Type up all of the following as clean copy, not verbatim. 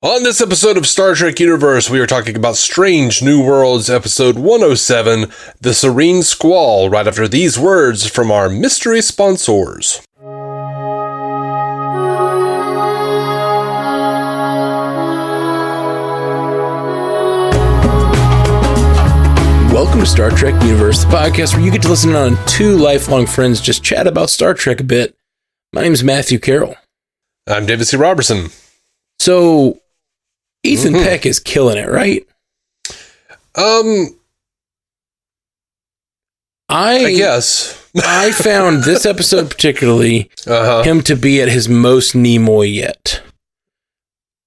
On this episode of Star Trek Universe, we are talking about Strange New Worlds, episode 107, The Serene Squall, right after these words from our mystery sponsors. Welcome to Star Trek Universe, the podcast where you get to listen on two lifelong friends just chat about Star Trek a bit. My name is Matthew Carroll. I'm David C. Robertson. So, Ethan Peck is killing it, right? I guess. I found this episode particularly him to be at his most Nimoy yet.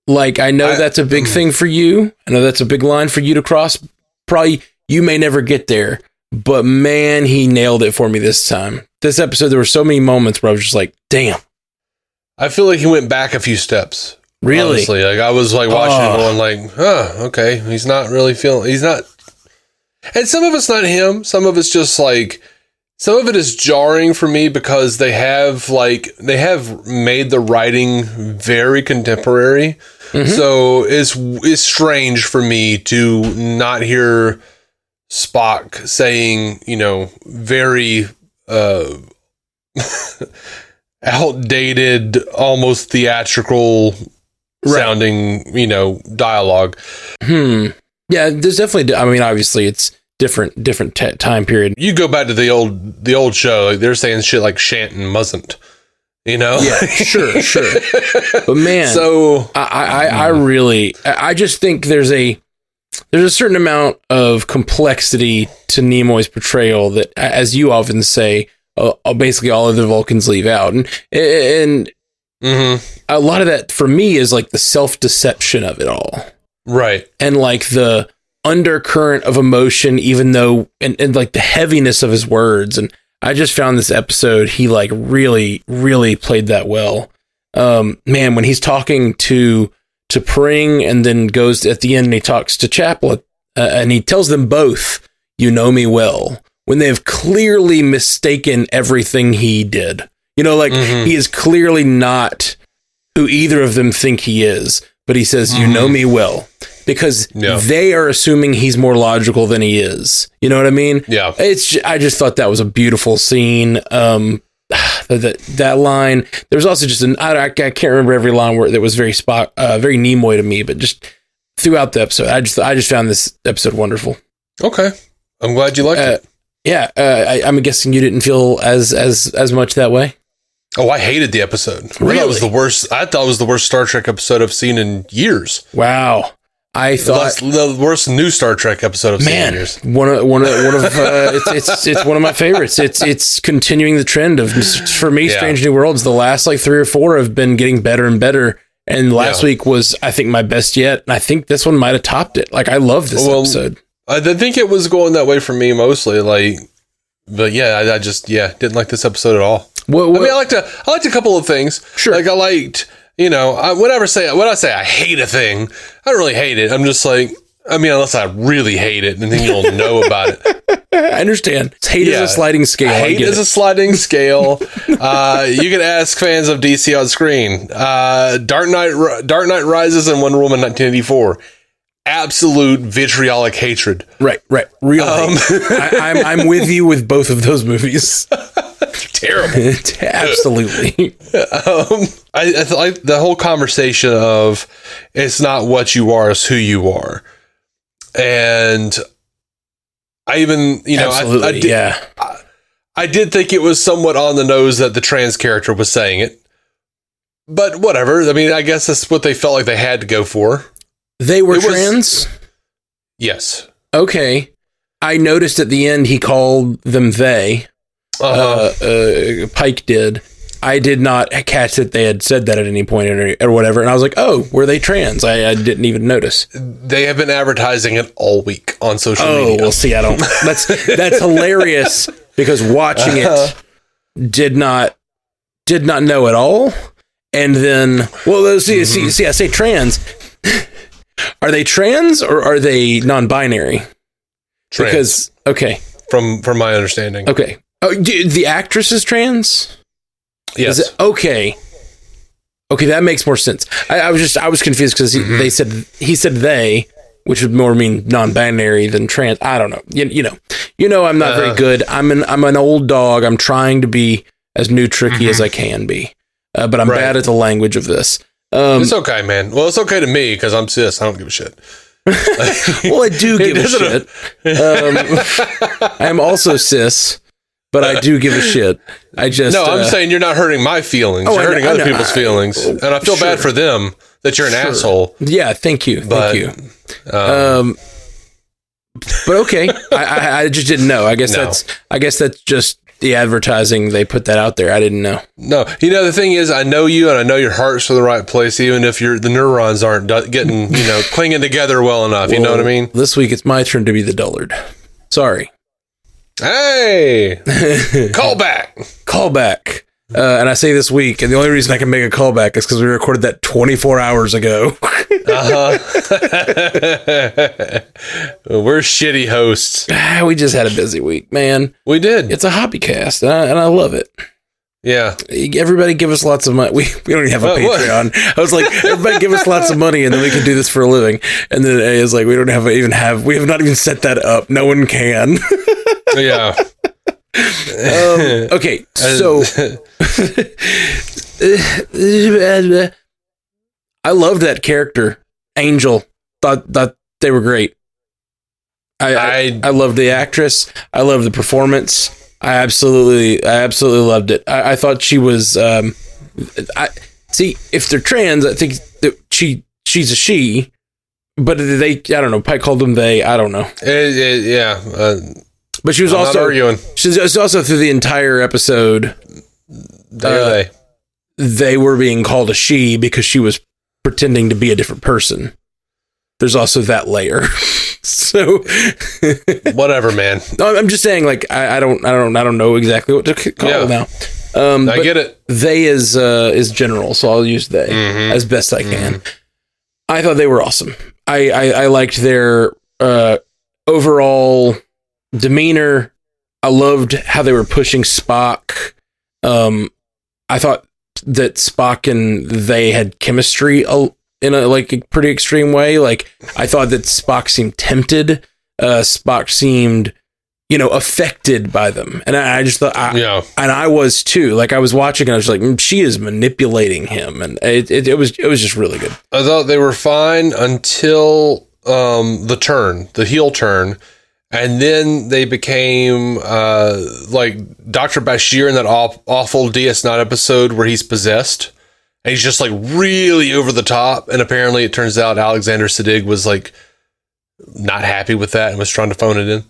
Like, I know that's a big thing for you. I know that's a big line for you to cross. Probably, you may never get there. But man, he nailed it for me this time. This episode, there were so many moments where I was just like, damn. I feel like he went back a few steps. Really? Honestly, like I was like watching it going like, okay, he's not really feeling, he's not. And some of it's not him. Some of it's just like, some of it is jarring for me because they have made the writing very contemporary. Mm-hmm. So it's strange for me to not hear Spock saying, very, outdated, almost theatrical sounding, dialogue. Yeah, there's definitely, obviously it's different time period. You go back to the old show, like they're saying shit like shan't and mustn't, Yeah, sure. But man, so I just think there's a certain amount of complexity to Nimoy's portrayal that, as you often say, basically all of the Vulcans leave out. And a lot of that for me is like the self-deception of it all. Right. And like the undercurrent of emotion, even though, and like the heaviness of his words. And I just found this episode, he like really, really played that well. Man, when he's talking to Pring and then goes at the end and he talks to Chaplet and he tells them both, "You know me well," when they've clearly mistaken everything he did. He is clearly not who either of them think he is, but he says, "You know me well," because they are assuming he's more logical than he is. You know what I mean? Yeah. I just thought that was a beautiful scene. That line, there's also just I can't remember every line where that was very very Nimoy to me, but just throughout the episode, I just found this episode wonderful. Okay. I'm glad you liked it. Yeah, I'm guessing you didn't feel as much that way. Oh, I hated the episode. Really? I thought it was the worst. I thought it was the worst Star Trek episode I've seen in years. Wow, I thought the worst new Star Trek episode I've seen in years. One of it's one of my favorites. It's continuing the trend of, for me, Strange New Worlds. The last like 3 or 4 have been getting better and better. And last week was, I think, my best yet. And I think this one might have topped it. Like, I love this episode. I think it was going that way for me mostly, but yeah, I just didn't like this episode at all. I liked a couple of things. Sure. Like I liked, when I say I hate a thing, I don't really hate it. I'm just like, unless I really hate it, and then you'll know about it. I understand. Hate is a sliding scale. Hate is a sliding scale. You can ask fans of DC on screen. Dark Knight Rises and Wonder Woman 1984. Absolute vitriolic hatred. Right. Real hate. I'm with you with both of those movies. Terrible. Absolutely. I like the whole conversation of it's not what you are, it's who you are. And I even, absolutely, I did think it was somewhat on the nose that the trans character was saying it. But whatever. I guess that's what they felt like they had to go for. They were trans? Yes. Okay. I noticed at the end he called them they. Pike did. I did not catch that they had said that at any point or whatever. And I was like, oh, were they trans? I didn't even notice. They have been advertising it all week on social media. Oh, well, see, I don't. That's hilarious because watching it did not know at all. And then, well, see, I say trans. Are they trans or are they non-binary? Trans. Because, okay. From my understanding. Okay. Oh, the actress is trans? Yes. Okay. Okay, that makes more sense. I was confused because he said they, which would more mean non-binary than trans. I don't know. You know, I'm not very good. I'm an old dog. I'm trying to be as new tricky as I can be, but I'm bad at the language of this. It's okay, man. Well, it's okay to me because I'm cis. I don't give a shit. Well, I do give a shit. I am also cis, but I do give a shit. I'm saying you're not hurting my feelings. You're hurting other people's feelings, and I feel bad for them that you're an asshole. Yeah, thank you. But okay, I just didn't know. I guess that's just the advertising. They put that out there. I didn't know. No, the thing is, I know you, and I know your heart's for the right place, even if the neurons aren't getting, clinging together well enough. You know what I mean? This week it's my turn to be the dullard. Sorry. Hey, call back. And I say this week, and the only reason I can make a callback is because we recorded that 24 hours ago. We're shitty hosts. We just had a busy week, man. We did. It's a hobby cast, and I love it. Yeah. Everybody give us lots of money. We don't even have a Patreon. I was like, everybody give us lots of money, and then we can do this for a living. And then A is like, we have not even set that up. No one can. Yeah. Okay, so I loved that character, Angel. Thought they were great. I loved the actress. I loved the performance. I absolutely loved it. I thought she was. If they're trans, I think that she's a she, but I don't know. Pike called them they. I don't know. Yeah. But she was also arguing. She was also through the entire episode. They were being called a she because she was pretending to be a different person. There's also that layer. So whatever, man. No, I'm just saying, like, I don't know exactly what to call it now. I get it. They is general, so I'll use they as best I can. I thought they were awesome. I liked their overall demeanor. I loved how they were pushing Spock. I thought that Spock and they had chemistry in a pretty extreme way. Like, I thought that Spock seemed tempted. Spock seemed, affected by them. And I just thought, and I was too. Like, I was watching and I was like, she is manipulating him. And it was just really good. I thought they were fine until the heel turn. And then they became like Dr. Bashir in that awful DS9 episode where he's possessed. And he's just like really over the top. And apparently it turns out Alexander Siddig was like not happy with that and was trying to phone it in.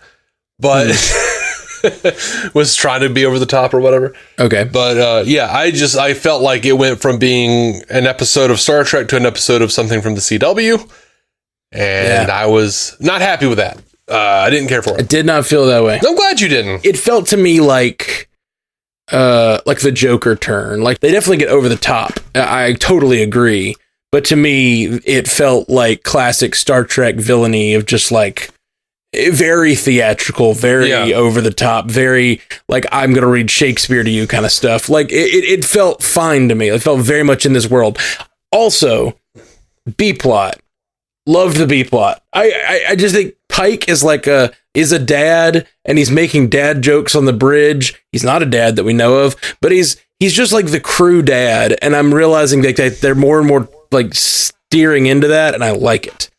But was trying to be over the top or whatever. Okay. But I felt like it went from being an episode of Star Trek to an episode of something from the CW. And I was not happy with that. I didn't care for it. I did not feel that way. I'm glad you didn't. It felt to me like the Joker turn. Like, they definitely get over the top. I totally agree. But to me, it felt like classic Star Trek villainy of just like very theatrical, very over the top, very like, I'm going to read Shakespeare to you kind of stuff. Like, it felt fine to me. It felt very much in this world. Also, B-plot. Loved the B-plot. I just think Pike is a dad, and he's making dad jokes on the bridge. He's not a dad that we know of, but he's just like the crew dad, and I'm realizing that they're more and more like steering into that, and I like it.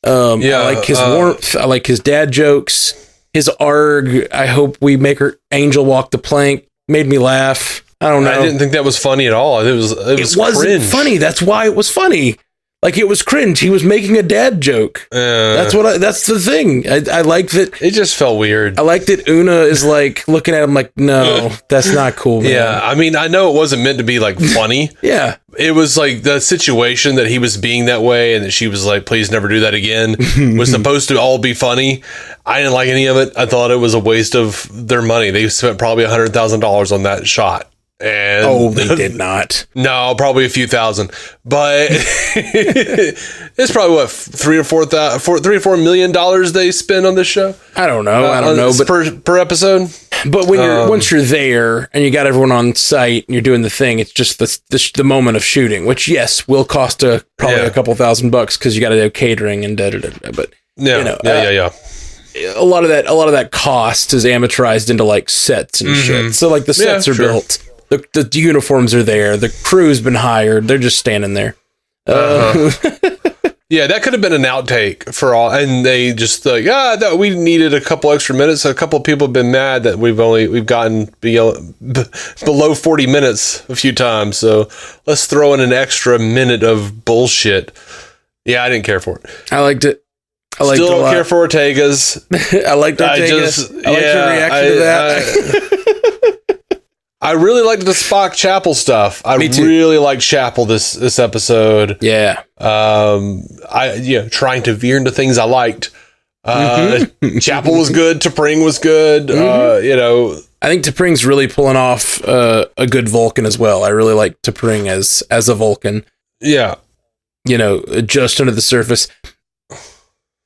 I like his warmth. I like his dad jokes. His arg. I hope we make her Angel walk the plank. Made me laugh. I don't know. I didn't think that was funny at all. It wasn't cringe. Funny. That's why it was funny. Like, it was cringe. He was making a dad joke. That's the thing. I like that. It just felt weird. I like that Una is like looking at him like, no, that's not cool, man. Yeah. I mean, I know it wasn't meant to be like funny. Yeah. It was like the situation that he was being that way and that she was like, please never do that again, was supposed to all be funny. I didn't like any of it. I thought it was a waste of their money. They spent probably $100,000 on that shot. And they did not. No, probably a few thousand, but it's probably what $3 or $4 million they spend on this show. I don't know, but per episode. But when once you're there and you got everyone on site and you're doing the thing, it's just the moment of shooting, which yes will cost probably a couple $1,000 because you got to do catering and da da da. But yeah. A lot of that cost is amortized into like sets and shit. So like the sets are built. The uniforms are there. The crew's been hired. They're just standing there. Yeah, that could have been an outtake for all. And they just that we needed a couple extra minutes. A couple of people have been mad that we've gotten below 40 minutes a few times. So let's throw in an extra minute of bullshit. Yeah, I didn't care for it. I liked it. Still don't care for Ortega's. I liked Ortega's. I liked your reaction to that. I really liked the Spock Chapel stuff. I really liked Chapel this episode. Yeah. Trying to veer into things I liked. Chapel was good. T'Pring was good. I think T'Pring's really pulling off a good Vulcan as well. I really like T'Pring as a Vulcan. Yeah. Just under the surface.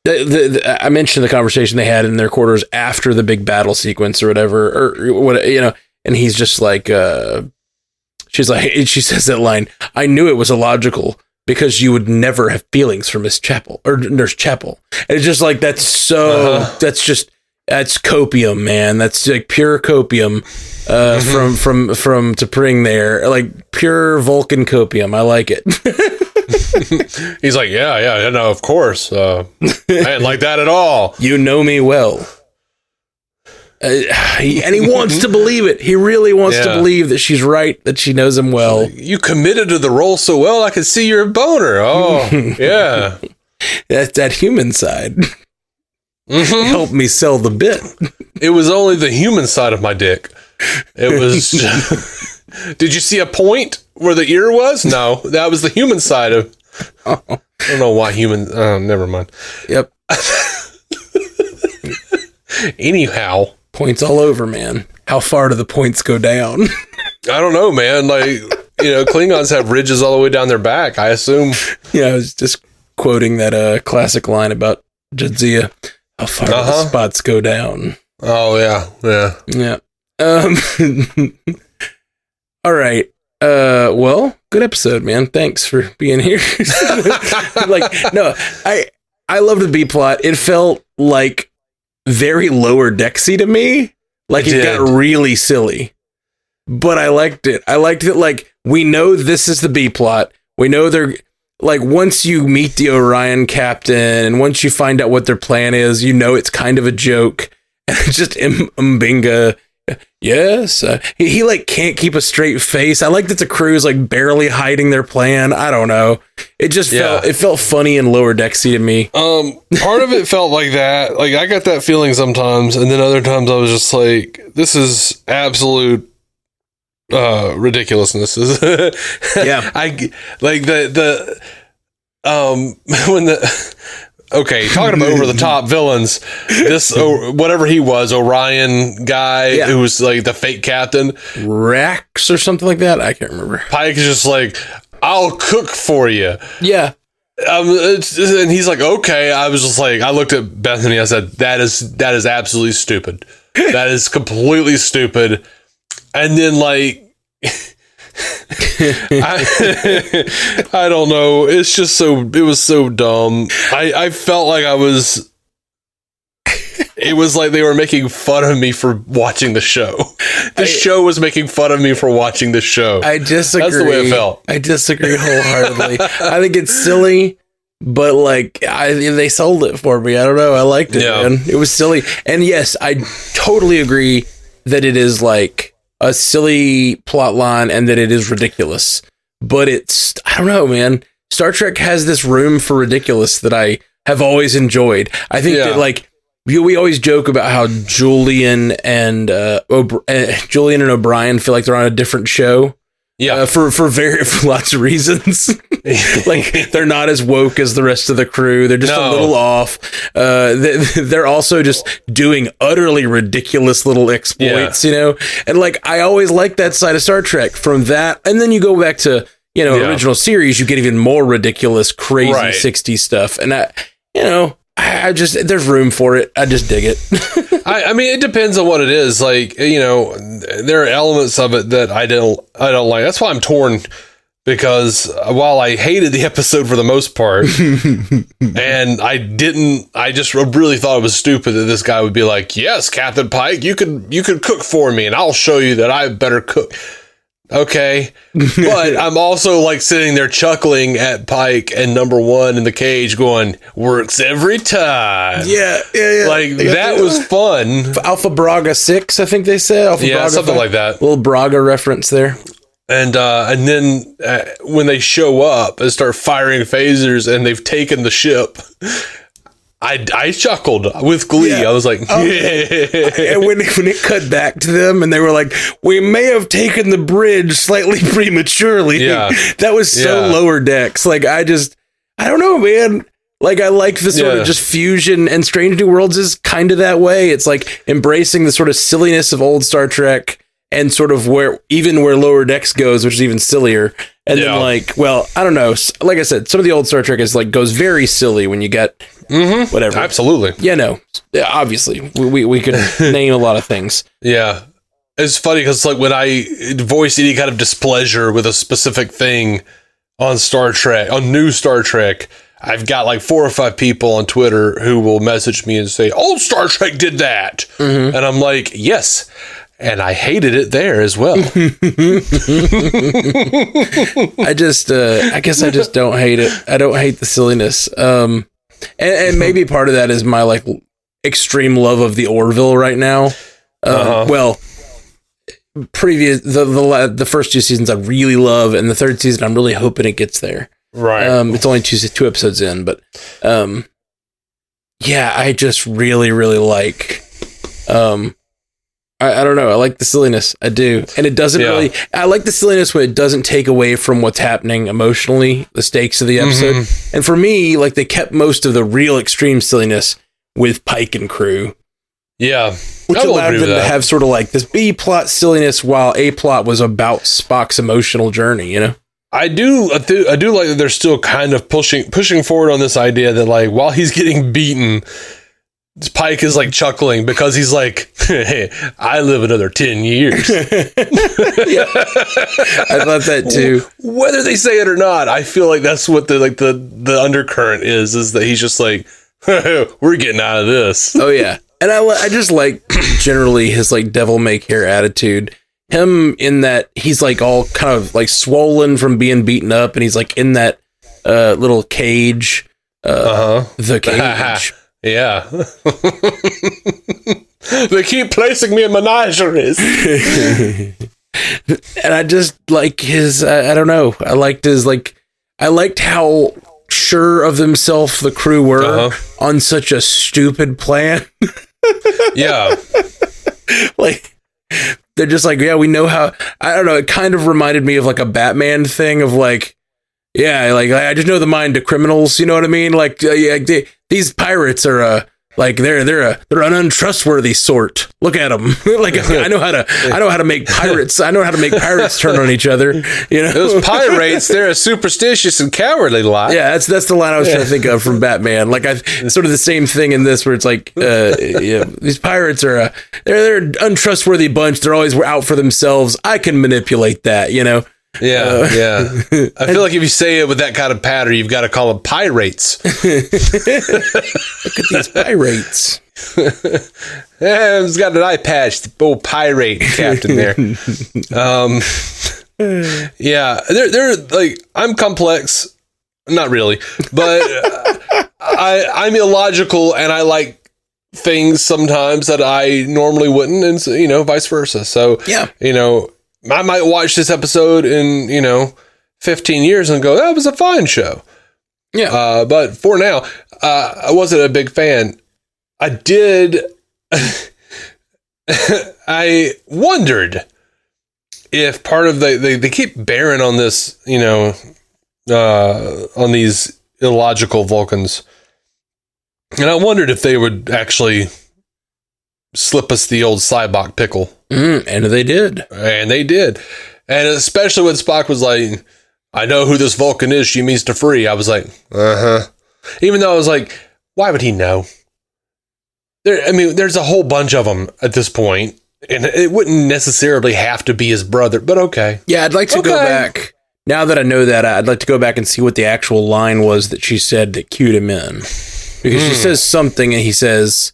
I mentioned the conversation they had in their quarters after the big battle sequence or whatever, or what, and he's just like, she says that line, I knew it was illogical because you would never have feelings for Miss Chapel or Nurse Chapel. And it's just like, that's copium, man. That's like pure copium, from T'Pring there, like pure Vulcan copium. I like it. He's like, yeah, no, of course. I didn't like that at all. You know me well. He wants to believe it. He really wants to believe that she's right, that she knows him well. You committed to the role so well, I could see you're a boner. Oh, yeah. That's that human side. Help me sell the bit. It was only the human side of my dick. It was... Did you see a point where the ear was? No, that was the human side of... I don't know why human... Oh, never mind. Yep. Anyhow... Points all over, man. How far do the points go down? I don't know, man. Like, Klingons have ridges all the way down their back, I assume. Yeah, I was just quoting that classic line about Jadzia. How far do the spots go down? Oh, yeah. All right. Well, good episode, man. Thanks for being here. I loved the B plot. It felt like very Lower Decksy to me. Like it got really silly, but I liked it. Like, we know this is the B plot. We know they're like, once you meet the Orion captain and once you find out what their plan is, it's kind of a joke. And it's just Mbinga. Yes. He like can't keep a straight face. I like that the crew's like barely hiding their plan. I don't know. It just felt funny and Lower Decksy to me. Part of it felt like that. Like, I got that feeling sometimes, and then other times I was just like, this is absolute ridiculousness. Yeah. I like when the okay, talking about over the top villains, this whatever he was, Orion guy who was like the fake captain, Rex or something like that. I can't remember. Pike is just like, I'll cook for you. Yeah. And he's like, okay. I was just like, I looked at Bethany. I said, that is absolutely stupid. That is completely stupid. And then like, I don't know. It's just it was so dumb. I felt like it was like they were making fun of me for watching the show. The show was making fun of me for watching the show. I disagree. That's the way it felt. I disagree wholeheartedly. I think it's silly, but like they sold it for me. I don't know. I liked it, man. It was silly. And yes, I totally agree that it is like a silly plot line and that it is ridiculous, but I don't know, man. Star Trek has this room for ridiculous that I have always enjoyed. I think that like we always joke about how Julian and O'Brien feel like they're on a different show, Yeah. For lots of reasons. Like, they're not as woke as the rest of the crew. They're just a little off. They're also just doing utterly ridiculous little exploits, you know? And like, I always liked that side of Star Trek from that. And then you go back to, original series, you get even more ridiculous, crazy 60s stuff. And I just, there's room for it. I just dig it. I mean, it depends on what it is. Like, there are elements of it that I don't like. That's why I'm torn, because while I hated the episode for the most part, and I just really thought it was stupid that this guy would be like, yes, Captain Pike, you could cook for me and I'll show you that I better cook. Okay. But I'm also like sitting there chuckling at Pike and number one in the cage going, works every time. Yeah. Like, that was fun. Alpha Braga 6, I think they said. Alpha Braga something 5. like that. Little Braga reference there. And then when they show up and start firing phasers and they've taken the ship, I chuckled with glee. Yeah. I was like, And when it cut back to them and they were like, we may have taken the bridge slightly prematurely. Yeah. That was so Lower Decks. Like, I don't know, man. Like, I like the sort of just fusion, and Strange New Worlds is kind of that way. It's like embracing the sort of silliness of old Star Trek and sort of where Lower Decks goes, which is even sillier. And then I don't know. Like I said, some of the old Star Trek is like goes very silly when you get whatever. Absolutely. Obviously we could name a lot of things. Yeah. It's funny because like when I voice any kind of displeasure with a specific thing on Star Trek, on new Star Trek, I've got like 4 or 5 people on Twitter who will message me and say, old Star Trek did that. And I'm like, yes. And I hated it there as well. I guess I just don't hate it. I don't hate the silliness. And maybe part of that is my like extreme love of the Orville right now. Well, the first 2 seasons I really love, and the third season I'm really hoping it gets there. Right. It's only 2 episodes in, but I just really, really like. I don't know. I like the silliness. I do. And it doesn't really, I like the silliness when it doesn't take away from what's happening emotionally, the stakes of the episode. And for me, like, they kept most of the real extreme silliness with Pike and crew. Yeah. Which allowed them to have sort of like this B plot silliness while A plot was about Spock's emotional journey, you know? I do like that they're still kind of pushing forward on this idea that like, while he's getting beaten, Pike is like chuckling because he's like, hey, I live another 10 years. I thought that too. Whether they say it or not, I feel like that's what the undercurrent is that he's just like, we're getting out of this. Oh yeah. And I just like generally his like devil may care attitude. Him in that he's like all kind of like swollen from being beaten up, and he's like in that little cage. The cage. Yeah. They keep placing me in menageries. And I just like his, I don't know. I liked how sure of themselves the crew were on such a stupid plan. Yeah. Like, they're just like, yeah, we know how, I don't know. It kind of reminded me of like a Batman thing of like, yeah, like I just know the mind of criminals. You know what I mean? Like, these pirates are like they're an untrustworthy sort. Look at them. Like I know how to make pirates. I know how to make pirates turn on each other. You know, those pirates, they're a superstitious and cowardly lot. Yeah, that's the line I was trying to think of from Batman. Like sort of the same thing in this, where it's like, these pirates are they're an untrustworthy bunch. They're always out for themselves. I can manipulate that. You know. Yeah, yeah. I feel like if you say it with that kind of patter, you've got to call them pirates. Look at these pirates. Yeah, he's got an eye patch, the old pirate captain there. Yeah, they're like, I'm complex. Not really, but I'm illogical, and I like things sometimes that I normally wouldn't, and vice versa. So yeah, I might watch this episode in, 15 years and go, that was a fine show. Yeah. But for now, I wasn't a big fan. I did. I wondered if part of they keep bearing on this, on these illogical Vulcans. And I wondered if they would actually slip us the old Cybok pickle. And they did. And they did. And especially when Spock was like, I know who this Vulcan is. She means to free. I was like, uh-huh. Even though I was like, why would he know? There's a whole bunch of them at this point. And it wouldn't necessarily have to be his brother, but okay. Yeah, I'd like to go back. Now that I know that, I'd like to go back and see what the actual line was that she said that cued him in. Because she says something and he says,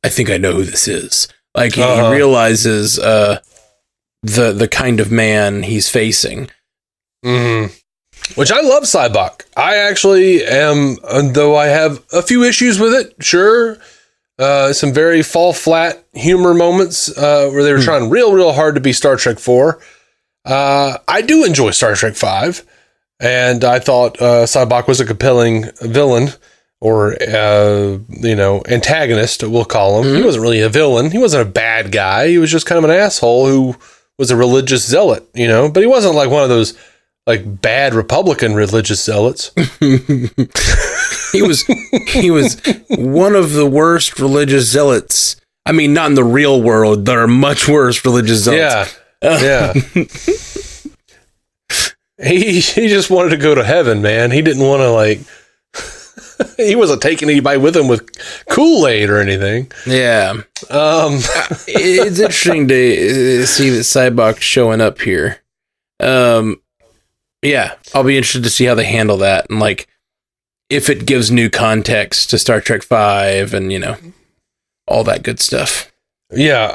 I think I know who this is. Like he realizes the kind of man he's facing. Which I love Cybok. I actually am, though I have a few issues with it, sure. Some very fall flat humor moments where they were trying real hard to be Star Trek 4. I do enjoy Star Trek 5, and I thought Cybok was a compelling villain, or antagonist, we'll call him. He wasn't really a villain. He wasn't a bad guy. He was just kind of an asshole who was a religious zealot, but he wasn't like one of those like bad Republican religious zealots. He was one of the worst religious zealots. I mean, not in the real world. There are much worse religious zealots. Yeah. He just wanted to go to heaven, man. He didn't want to he wasn't taking anybody with him with Kool-Aid or anything. Yeah. It's interesting to see that Cybok showing up here. Yeah, I'll be interested to see how they handle that, and if it gives new context to Star Trek 5 and all that good stuff. Yeah,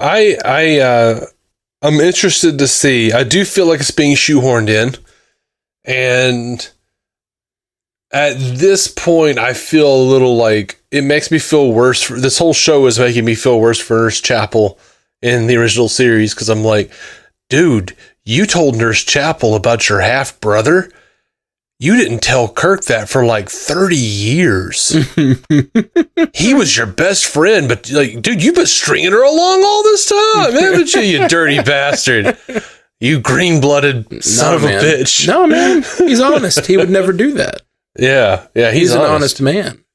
I'm interested to see. I do feel like it's being shoehorned in, and at this point, I feel a little like it makes me feel worse. This whole show is making me feel worse for Nurse Chapel in the original series, because I'm like, dude, you told Nurse Chapel about your half brother. You didn't tell Kirk that for 30 years. He was your best friend, but dude, you've been stringing her along all this time, haven't you, you dirty bastard? You green-blooded son of a bitch. No, man. He's honest. He would never do that. Yeah, he's an honest man.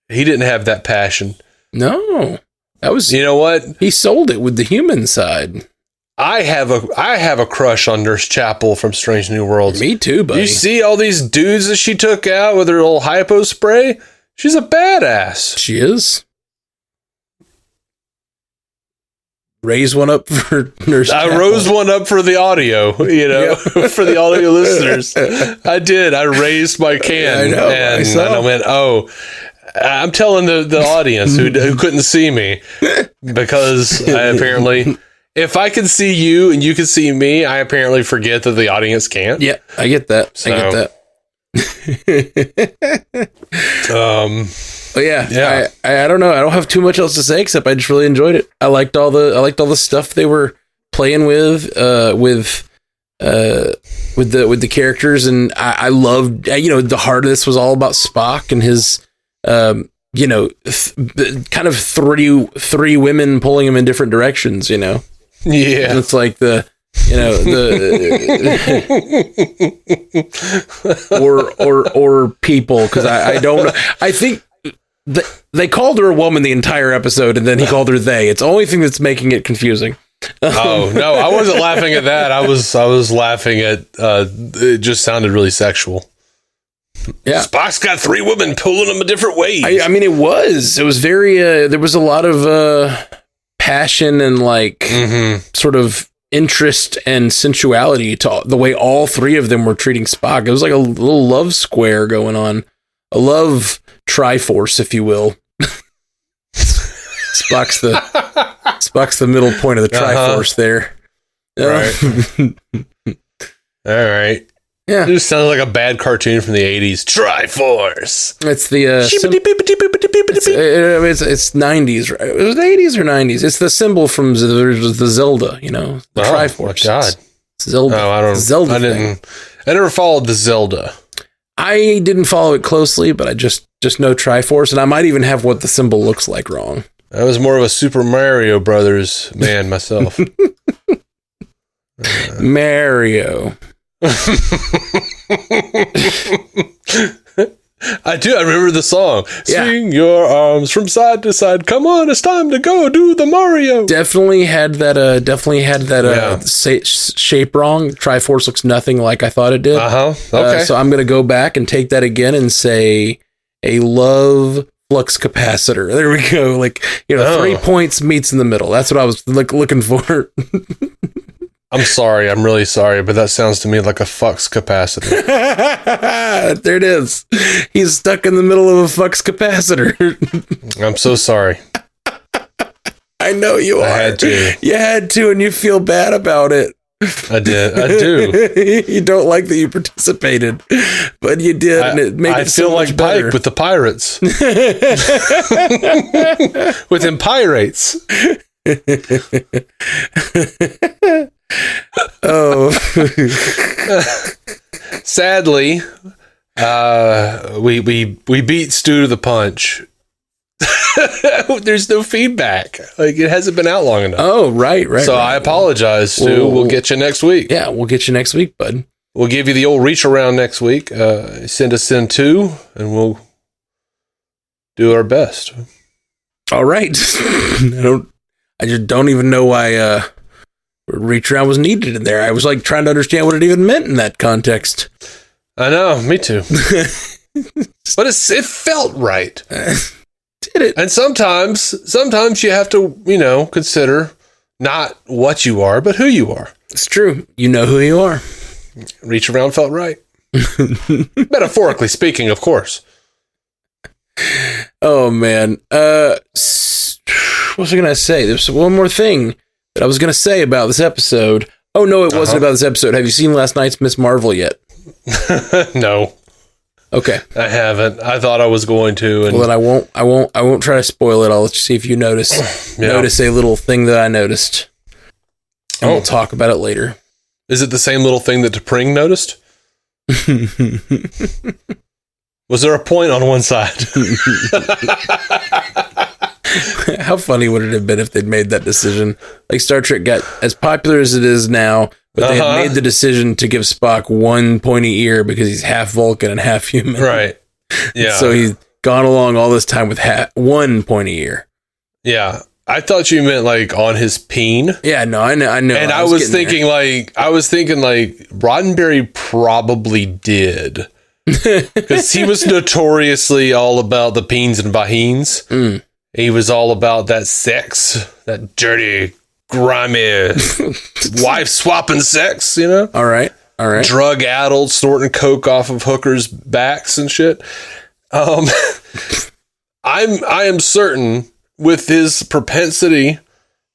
He didn't have that passion. No. That was, you know what? He sold it with the human side. I have a crush on Nurse Chapel from Strange New Worlds. Me too, buddy. You see all these dudes that she took out with her little hypo spray? She's a badass. She is. Raise one up for Nurse Chapel. I rose one up for the audio, for the audio listeners. I did. I raised my can. I know. And I went, I'm telling the audience who couldn't see me, because I apparently... If I can see you and you can see me, I apparently forget that the audience can't. Yeah, I get that. So, I get that. Yeah. I don't know. I don't have too much else to say, except I just really enjoyed it. I liked all the stuff they were playing with the characters, and I loved. The heart of this was all about Spock and his. Kind of three women pulling him in different directions. Yeah, it's like or people, because I don't know. I think they called her a woman the entire episode, and then he called her they. It's the only thing that's making it confusing. Oh no, I wasn't laughing at that. I was laughing at it just sounded really sexual. Yeah, Spock's got three women pulling him in different ways. I mean, it was very there was a lot of passion and sort of interest and sensuality to the way all three of them were treating Spock. It was like a little love square going on, a love triforce, if you will. Spock's the middle point of the triforce there. Right. All right. Yeah. It just sounds like a bad cartoon from the 80s. Triforce. It's the it's 90s, right? It was the 80s or 90s. It's the symbol from the Zelda, the Triforce. My God. It's Zelda. Oh, I don't. Zelda I never followed the Zelda. I didn't follow it closely, but I just know Triforce, and I might even have what the symbol looks like wrong. I was more of a Super Mario Brothers man myself. Mario. I do. I remember the song. Yeah. Swing your arms from side to side. Come on, it's time to go do the Mario. Definitely had that. Shape wrong. Triforce looks nothing like I thought it did. Okay. So I'm gonna go back and take that again and say a love flux capacitor. There we go. 3 points meets in the middle. That's what I was looking for. I'm sorry. I'm really sorry, but that sounds to me like a flux capacitor. There it is. He's stuck in the middle of a flux capacitor. I'm so sorry. I know you are. I had to. You had to, and you feel bad about it. I did. I do. You don't like that you participated, but you did, and it made it so much better. Pike with the pirates. With them pirates. Oh. Sadly, we beat Stu to the punch. There's no feedback. It hasn't been out long enough. Oh, right. So I apologize, Stu. We'll get you next week. Yeah, we'll get you next week, bud. We'll give you the old reach around next week. Send us in 2, and we'll do our best. All right. I just don't even know why reach around was needed in there. I was trying to understand what it even meant in that context. I know, me too. But it felt right. Did it? And sometimes you have to, consider not what you are, but who you are. It's true. You know who you are. Reach around felt right. Metaphorically speaking, of course. Oh, man. What was I going to say? There's one more thing that I was going to say about this episode. Oh, no, it wasn't about this episode. Have you seen last night's Miss Marvel yet? No. Okay. I haven't. I thought I was going to. And well, then I won't try to spoil it. I'll let you see if you notice a little thing that I noticed. And we'll talk about it later. Is it the same little thing that T'Pring noticed? Was there a point on one side? How funny would it have been if they'd made that decision? Star Trek got as popular as it is now, but they had made the decision to give Spock one pointy ear because he's half Vulcan and half human. Right. Yeah. So he's gone along all this time with one pointy ear. Yeah. I thought you meant on his peen. Yeah, no, I know. And I was thinking Roddenberry probably did. Because he was notoriously all about the peens and vahines. Mm. He was all about that sex, that dirty, grimy, wife-swapping sex, All right. Drug-addled, snorting coke off of hookers' backs and shit. I am certain with his propensity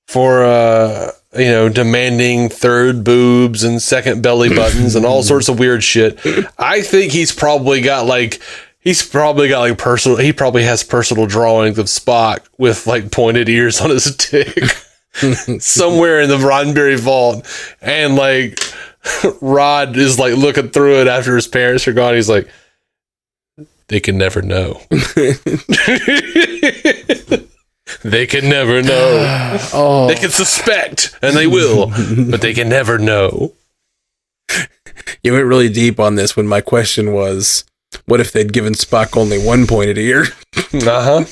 for, demanding third boobs and second belly buttons and all sorts of weird shit. I think he probably has personal drawings of Spock with pointed ears on his dick somewhere in the Roddenberry vault. And Rod is looking through it after his parents are gone. He's like, they can never know. They can never know. Oh. They can suspect, and they will, but they can never know. You went really deep on this when my question was, what if they'd given Spock only one pointed ear? And I'm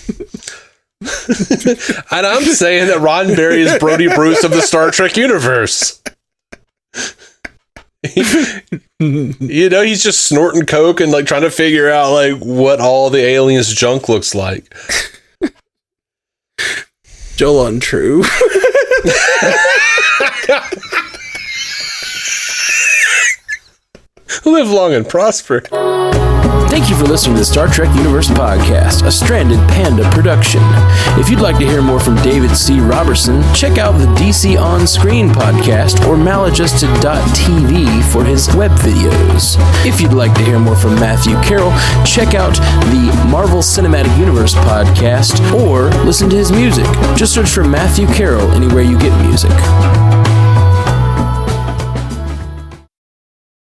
saying that Roddenberry is Brody Bruce of the Star Trek universe. He's just snorting coke and trying to figure out what all the aliens' junk looks like. Joel untrue. Live long and prosper. Thank you for listening to the Star Trek Universe Podcast, a Stranded Panda production. If you'd like to hear more from David C. Robertson, check out the DC On Screen podcast or maladjusted.tv for his web videos. If you'd like to hear more from Matthew Carroll, check out the Marvel Cinematic Universe podcast or listen to his music. Just search for Matthew Carroll anywhere you get music.